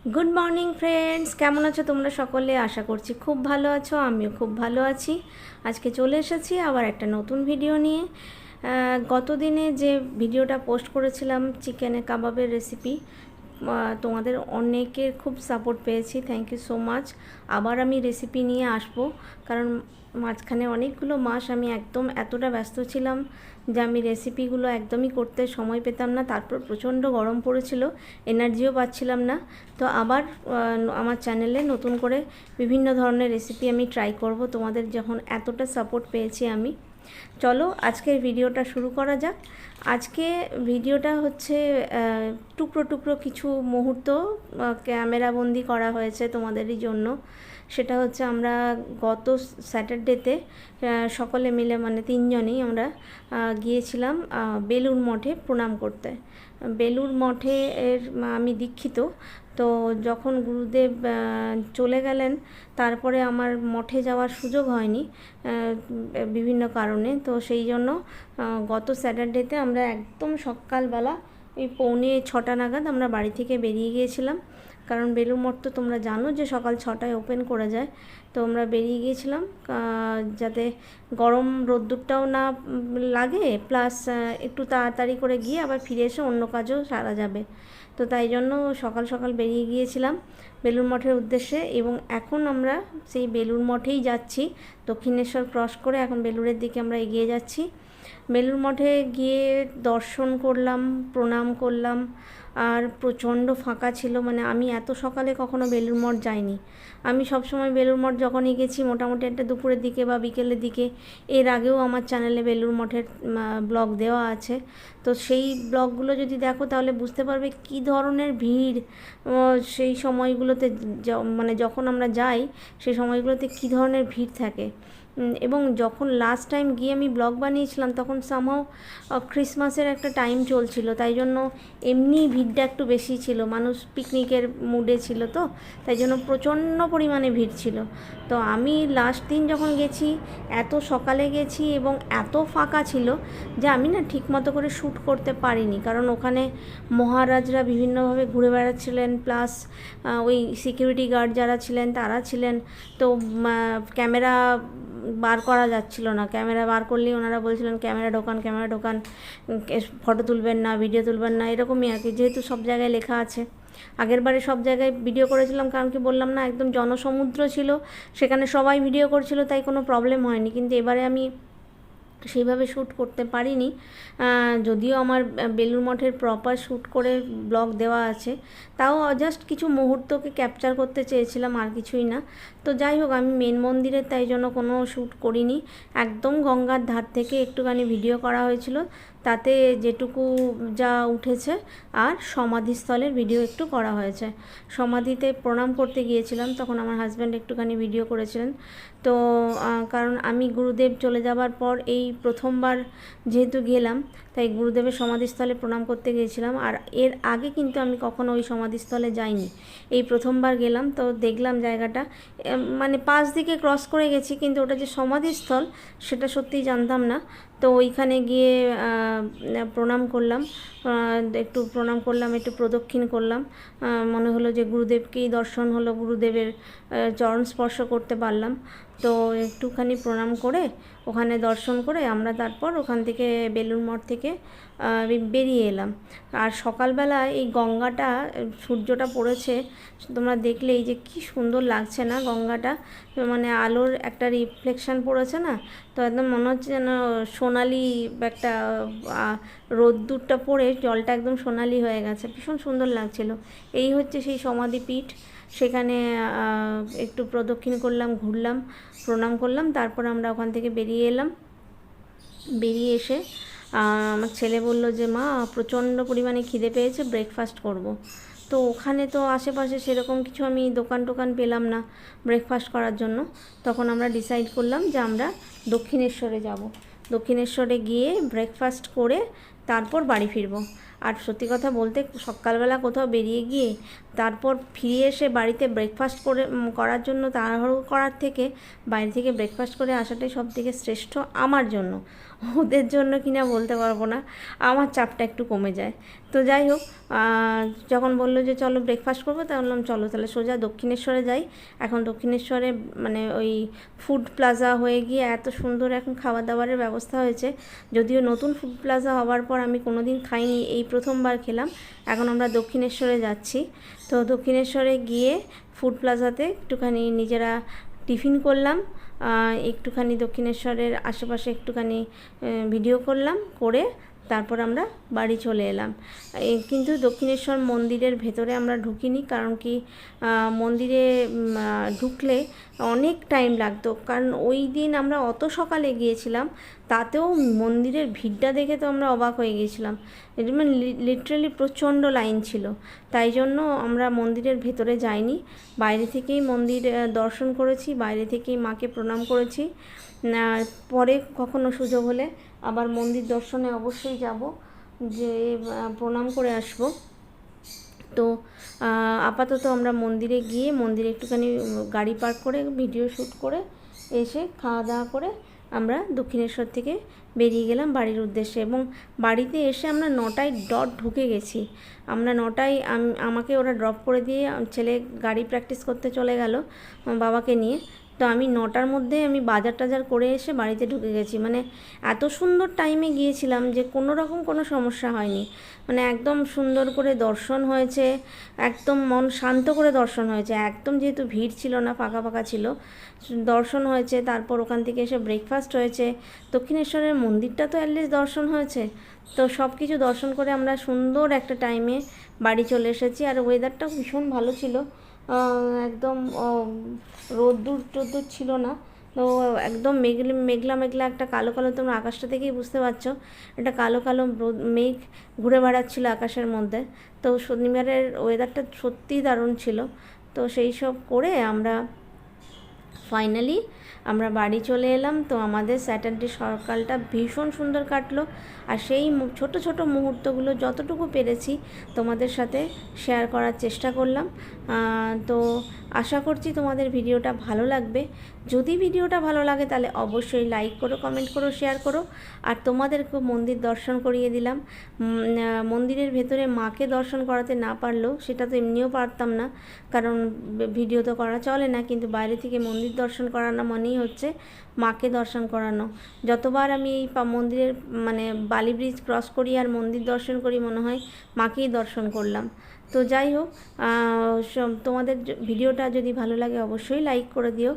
Good morning friends, কেমন আছো তোমরা সকলে? আশা করছি খুব ভালো আছো, আমিও খুব ভালো আছি। আজকে চলে এসেছি আবার একটা নতুন ভিডিও নিয়ে। গত দিনে যে ভিডিওটা পোস্ট করেছিলাম চিকেনে কাবাবের রেসিপি, তোমাদের অনেকের খুব সাপোর্ট পেয়েছি, থ্যাংক ইউ সো মাচ। আবার আমি রেসিপি নিয়ে আসবো, কারণ মাঝখানে অনেকগুলো মাস আমি একদম এতটা ব্যস্ত ছিলাম যে আমি রেসিপিগুলো একদমই করতে সময় পেতাম না। তারপর প্রচণ্ড গরম পড়েছিল, এনার্জিও পাচ্ছিলাম না। তো আবার আমার চ্যানেলে নতুন করে বিভিন্ন ধরনের রেসিপি আমি ট্রাই করব, তোমাদের যখন এতটা সাপোর্ট পেয়েছি আমি। চলো আজকের ভিডিওটা শুরু করা যাক। আজকে ভিডিওটা হচ্ছে টুকরো টুকরো কিছু মুহূর্ত ক্যামেরাবন্দি করা হয়েছে তোমাদেরই জন্য। সেটা হচ্ছে আমরা গত স্যাটারডেতে সকলে মিলে, মানে তিনজনই আমরা গিয়েছিলাম বেলুড় মঠে প্রণাম করতে। বেলুড় মঠে আমি দীক্ষিত, তো যখন গুরুদেব চলে গেলেন তারপরে আমার মঠে যাওয়ার সুযোগ হয়নি বিভিন্ন কারণে। তো সেই জন্য গত স্যাটারডেতে আমরা একদম সকালবেলা ওই 6:45 নাগাদ আমরা বাড়ি থেকে বেরিয়ে গিয়েছিলাম, কারণ বেলুড় মঠ তো তোমরা জানো যে সকাল 6টায় ওপেন করে যায়। তো আমরা বেরিয়ে গিয়েছিলাম যাতে গরম রোদ্দুরটাও না লাগে, প্লাস একটু তাড়াতাড়ি করে গিয়ে আবার ফিরে এসে অন্য কাজও সারা যাবে। তো তাই জন্য সকাল সকাল বেরিয়ে গিয়েছিলাম বেলুড় মঠের উদ্দেশ্যে, এবং এখন আমরা সেই বেলুড় মঠেই যাচ্ছি। দক্ষিণেশ্বর ক্রস করে এখন বেলুড়ের দিকে আমরা এগিয়ে যাচ্ছি। বেলুড় মঠে গিয়ে দর্শন করলাম, প্রণাম করলাম, আর প্রচণ্ড ফাঁকা ছিল। মানে আমি এত সকালে কখনো বেলুড় মঠ যাইনি। আমি সবসময় বেলুড় মঠ যখনই গেছি মোটামুটি একটা দুপুরের দিকে বা বিকেলের দিকে। এর আগেও আমার চ্যানেলে বেলুড় মঠের ব্লগ দেওয়া আছে, তো সেই ব্লগগুলো যদি দেখো তাহলে বুঝতে পারবে কী ধরনের ভিড় সেই সময়গুলোতে, মানে যখন আমরা যাই সেই সময়গুলোতে কী ধরনের ভিড় থাকে। এবং যখন লাস্ট টাইম গিয়ে আমি ব্লগ বানিয়েছিলাম তখন সামহাও ক্রিসমাসের একটা টাইম চলছিল, তাই জন্য এমনি ভিড়টা একটু বেশি ছিল, মানুষ পিকনিকের মুডে ছিল, তো তাই জন্য প্রচণ্ড পরিমাণে ভিড় ছিল। তো আমি লাস্ট দিন যখন গেছি এত সকালে গেছি এবং এত ফাঁকা ছিল যে আমি না ঠিক মতো করে শ্যুট করতে পারিনি, কারণ ওখানে মহারাজরা বিভিন্নভাবে ঘুরে বেড়াচ্ছিলেন, প্লাস ওই সিকিউরিটি গার্ড যারা ছিলেন তারা ছিলেন। তো ক্যামেরা বার করা যাচ্ছিল না, ক্যামেরা বার করলেই ওনারা বলছিলেন ক্যামেরা ঢোকান, ফটো তুলবেন না, ভিডিও তুলবেন না, এরকমই আর কি। যেহেতু সব জায়গায় লেখা আছে, আগের বারে সব জায়গায় ভিডিও করেছিলাম, কারণ কি বললাম না একদম জনসমুদ্র ছিল, সেখানে সবাই ভিডিও করছিল, তাই কোনো প্রবলেম হয়নি। কিন্তু এবারে আমি সেইভাবে শ্যুট করতে পারিনি, যদিও আমার বেলুড় মঠের প্রপার শ্যুট করে ব্লগ দেওয়া আছে, তাও জাস্ট কিছু মুহূর্তকে ক্যাপচার করতে চেয়েছিলাম, আর কিছুই না। তো যাই হোক, আমি মেন মন্দিরের তাই জন্য কোনো শ্যুট করিনি, একদম গঙ্গার ধার থেকে একটুখানি ভিডিও করা হয়েছিল, তাতে যেটুকু যা উঠেছে, আর সমাধিস্থলের ভিডিও একটু করা হয়েছে। সমাধিতে প্রণাম করতে গিয়েছিলাম, তখন আমার হাজব্যান্ড একটুখানি ভিডিও করেছিলেন। তো কারণ আমি গুরুদেব চলে যাবার পর এই প্রথমবার যেহেতু গেলাম, তাই গুরুদেবের সমাধিস্থলে প্রণাম করতে গিয়েছিলাম। আর এর আগে কিন্তু আমি কখনো ওই সমাধিস্থলে যাইনি, এই প্রথমবার গেলাম। তো দেখলাম জায়গাটা, মানে পাশ দিকে ক্রস করে গেছি, কিন্তু ওটা যে সমাধিস্থল সেটা সত্যিই জানতাম না। তো ওইখানে গিয়ে প্রণাম করলাম, একটু প্রণাম করলাম, একটু প্রদক্ষিণ করলাম। মনে হলো যে গুরুদেবকেই দর্শন হলো, গুরুদেবের চরণ স্পর্শ করতে পারলাম। তো একটুখানি প্রণাম করে ওখানে দর্শন করে আমরা তারপর ওখান থেকে বেলুড় মঠ থেকে বেরিয়ে এলাম। আর সকালবেলা এই গঙ্গাটা, সূর্যটা পড়েছে, তোমরা দেখলে এই যে কী সুন্দর লাগছে না গঙ্গাটা, মানে আলোর একটা রিফ্লেকশান পড়েছে না, তো একদম মনে হচ্ছে যেন সোনালি একটা রোদ্দুরটা পড়ে জলটা একদম সোনালি হয়ে গেছে, ভীষণ সুন্দর লাগছিল। এই হচ্ছে সেই সমাধিপীঠ, সেখানে একটু প্রদক্ষিণ করলাম, ঘুরলাম, প্রণাম করলাম, তারপর আমরা ওখান থেকে বেরিয়ে এলাম। বেরিয়ে এসে আমার ছেলে বলল যে মা প্রচণ্ড পরিমাণে খিদে পেয়েছে, ব্রেকফাস্ট করব। তো ওখানে তো আশেপাশে সেরকম কিছু আমি দোকান টোকান পেলাম না ব্রেকফাস্ট করার জন্য। তখন আমরা ডিসাইড করলাম যে আমরা দক্ষিণেশ্বরে যাব, দক্ষিণেশ্বরে গিয়ে ব্রেকফাস্ট করে তারপর বাড়ি ফিরব। আর সত্যি কথা বলতে সকালবেলা কোথাও বেরিয়ে গিয়ে তারপর ফিরে এসে বাড়িতে ব্রেকফাস্ট করার জন্য তাড়াহুড়ো করার থেকে বাইরে থেকে ব্রেকফাস্ট করে আসাটাই সবথেকে শ্রেষ্ঠ আমার জন্য। ওদের জন্য কিনা বলতে পারবো না, আমার চাপটা একটু কমে যায়। তো যাই হোক, যখন বললো যে চলো ব্রেকফাস্ট করবো, তাই বললাম চলো তাহলে সোজা দক্ষিণেশ্বরে যাই। এখন দক্ষিণেশ্বরে মানে ওই ফুড প্লাজা হয়ে গিয়ে এত সুন্দর এখন খাবার দাবারের ব্যবস্থা হয়েছে। যদিও নতুন ফুড প্লাজা হওয়ার পর আমি কোনো দিন খাইনি, এই প্রথমবার খেলাম। এখন আমরা দক্ষিণেশ্বরে যাচ্ছি। তো দক্ষিণেশ্বরে গিয়ে ফুড প্লাজাতে একটুখানি নিজেরা টিফিন করলাম, একটুখানি দক্ষিণেশ্বরের আশেপাশে একটুখানি ভিডিও করলাম, করে তারপর আমরা বাড়ি চলে এলাম। কিন্তু দক্ষিণেশ্বর মন্দিরের ভেতরে আমরা ঢুকিনি, কারণ কি মন্দিরে ঢুকলে অনেক টাইম লাগতো, কারণ ওই দিন আমরা অত সকালে গিয়েছিলাম, তাতেও মন্দিরের ভিড়টা দেখে তো আমরা অবাক হয়ে গিয়েছিলাম। এটা মানে লিটারালি প্রচণ্ড লাইন ছিল, তাই জন্য আমরা মন্দিরের ভেতরে যাইনি, বাইরে থেকেই মন্দির দর্শন করেছি, বাইরে থেকেই মাকে প্রণাম করেছি। পরে কখনো সুযোগ হলে আবার মন্দির দর্শনে অবশ্যই যাব, যে প্রণাম করে আসব। তো আপাতত আমরা মন্দিরে গিয়ে মন্দিরে একটুখানি গাড়ি পার্ক করে ভিডিও শ্যুট করে এসে খাওয়া দাওয়া করে আমরা দক্ষিণেশ্বর থেকে বেরিয়ে গেলাম বাড়ির উদ্দেশ্যে। এবং বাড়িতে এসে আমরা 9টায় ডট ঢুকে গেছি। আমরা 9টায় আমাকে ওরা ড্রপ করে দিয়ে ছেলে গাড়ি প্র্যাকটিস করতে চলে গেল বাবাকে নিয়ে। তো আমি 9টার মধ্যে আমি বাজার টাজার করে এসে বাড়িতে ঢুকে গেছি। মানে এত সুন্দর টাইমে গিয়েছিলাম যে কোনো রকম কোনো সমস্যা হয়নি। মানে একদম সুন্দর করে দর্শন হয়েছে, একদম মন শান্ত করে দর্শন হয়েছে, একদম যেহেতু ভিড় ছিল না, ফাঁকা ফাঁকা ছিল, দর্শন হয়েছে। তারপর ওখান থেকে এসে ব্রেকফাস্ট হয়েছে, দক্ষিণেশ্বরের মন্দিরটা তো অ্যাটলিস্ট দর্শন হয়েছে। তো সব কিছু দর্শন করে আমরা সুন্দর একটা টাইমে বাড়ি চলে এসেছি। আর ওয়েদারটাও ভীষণ ভালো ছিল, একদম রোদ্দুর টোদ্দুর ছিল না। তো একদম মেঘলা মেঘলা একটা কালো কালো, তোমরা আকাশটা থেকেই বুঝতে পারছো, একটা কালো কালো মেঘ ঘুরে বেড়াচ্ছিল আকাশের মধ্যে। তো শনিবারের ওয়েদারটা সত্যিই দারুণ ছিল। তো সেই সব করে আমরা ফাইনালি আমরা বাড়ি চলে এলাম। তো আমাদের স্যাটারডে সকালটা ভীষণ সুন্দর কাটলো। আর সেই ছোট ছোট মুহূর্তগুলো যতটুকু পেরেছি তোমাদের সাথে শেয়ার করার চেষ্টা করলাম। তো আশা করছি তোমাদের ভিডিওটা ভালো লাগবে। যদি ভিডিওটা ভালো লাগে তাহলে অবশ্যই লাইক করো, কমেন্ট করো, শেয়ার করো। আর তোমাদেরকেও মন্দির দর্শন করিয়ে দিলাম। মন্দিরের ভেতরে মাকে দর্শন করাতে না পারলেও, সেটা তো এমনিও পারতাম না, কারণ ভিডিও তো করা চলে না, কিন্তু বাইরে থেকে মন্দির দর্শন করানো মানেই হচ্ছে মাকে দর্শন করানো। যতবার আমি এই মন্দিরের মানে বালি ব্রিজ ক্রস করি আর মন্দির দর্শন করি, মনে হয় মাকেই দর্শন করলাম। তো যাই হোক, তোমাদের ভিডিওটা যদি ভালো লাগে অবশ্যই লাইক করে দিও,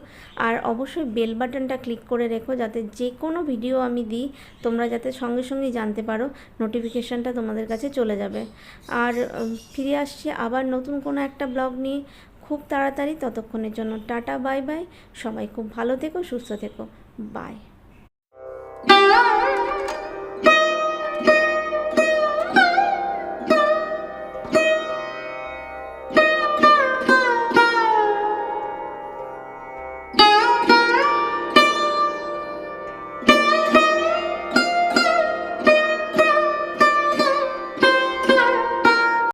আর অবশ্যই বেল বাটনটা ক্লিক করে রেখো, যাতে যে কোনো ভিডিও আমি দিই তোমরা যাতে সঙ্গে সঙ্গেই জানতে পারো, নোটিফিকেশানটা তোমাদের কাছে চলে যাবে। আর ফিরে আসছি আবার নতুন কোনো একটা ব্লগ নিয়ে খুব তাড়াতাড়ি। ততক্ষণের জন্য টাটা, বাই বাই। সবাই খুব ভালো থেকো, সুস্থ থেকো, বাই।